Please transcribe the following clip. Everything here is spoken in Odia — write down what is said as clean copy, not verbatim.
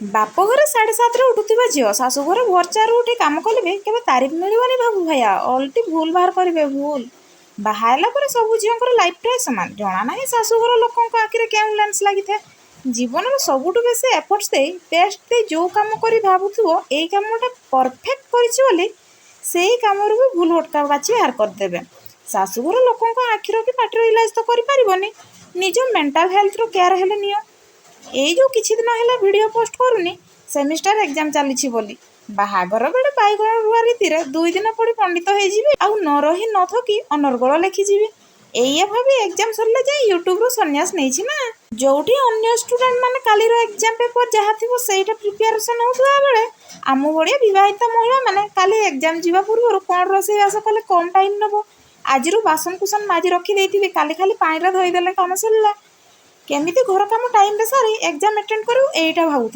ବାପ ଘରେ 7:30ରେ ଉଠୁଥିବା ଝିଅ ଶାଶୁ ଘରେ ଭୋର 4ରୁ ଉଠି କାମ କଲେ ବି କେବେ ତାରିଫ ମିଳିବନି ବାବୁ ଭାଇଆ। ଓଲଟି ଭୁଲ ବାହାର କରିବେ ଭୁଲ। ବାହା ହେଲା ପରେ ସବୁ ଝିଅଙ୍କର ଲାଇଫ୍ ପ୍ରାୟ ସମାନ। ଜଣା ନାହିଁ ଶାଶୁଘର ଲୋକଙ୍କ ଆଖିରେ କେଉଁ ଲେନ୍ସ ଲାଗିଥାଏ। ଜୀବନର ସବୁଠୁ ବେଶୀ ଏଫର୍ଟସ୍ ଦେଇ ବେଷ୍ଟ ଦେଇ ଯେଉଁ କାମ କରି ଭାବୁଥିବ ଏଇ କାମଟା ପରଫେକ୍ଟ କରିଛି ବୋଲି ସେଇ କାମରୁ ବି ଭୁଲ ଓଟକା ବାଛି ବାହାର କରିଦେବେ। ଶାଶୁଘର ଲୋକଙ୍କ ଆଖିର କି ପାଟିର ଇଲାଜ ତ କରିପାରିବନି, ନିଜ ମେଣ୍ଟାଲ ହେଲ୍ଥର କେୟାର ହେଲେ ନିଅ। ଏଇ ଯେଉଁ କିଛି ଦିନ ହେଲା ଭିଡ଼ିଓ ପୋଷ୍ଟ କରୁନି ସେମିଷ୍ଟାର ଏକ୍ଜାମ ଚାଲିଛି ବୋଲି। ବାହାଘର ବେଳେ ବାଇଗଣ ରୁଆ ରୀତିରେ 2 ଦିନ ପଡ଼ି ପଣ୍ଡିତ ହେଇଯିବି ଆଉ ନ ରହି ନ ଥକି ଅନର୍ଗଳ ଲେଖିଯିବି। ଏଇଆ ଭାବି ଏକ୍ଜାମ ସରିଲେ ଯାଇ ୟୁଟ୍ୟୁବରୁ ସନ୍ନ୍ୟାସ ନେଇଛି ନା। ଯେଉଁଠି ଅନ୍ୟ ଷ୍ଟୁଡେଣ୍ଟ ମାନେ କାଲିର ଏକ୍ଜାମ ପେପର ଯାହା ଥିବ ସେଇଟା ପ୍ରିପାରେସନ୍ ହେଉଥିବା ବେଳେ ଆମ ଭଳିଆ ବିବାହିତ ମହିଳାମାନେ କାଲି ଏକ୍ଜାମ ଯିବା ପୂର୍ବରୁ କ'ଣ ରୋଷେଇବାସ କଲେ କମ୍ ଟାଇମ୍ ନେବ, ଆଜିରୁ ବାସନକୁସନ ମାଜି ରଖିଦେଇଥିବି କାଲି ଖାଲି ପାଣିରେ ଧୋଇଦେଲେ କାମ ସରିଲା। କେମିତି ଘର କାମ ଟାଇମ୍ରେ ସାରି ଏକ୍ଜାମ ଆଟେଣ୍ଡ କରିବୁ ଏଇଟା ଭାବୁଥାଉ।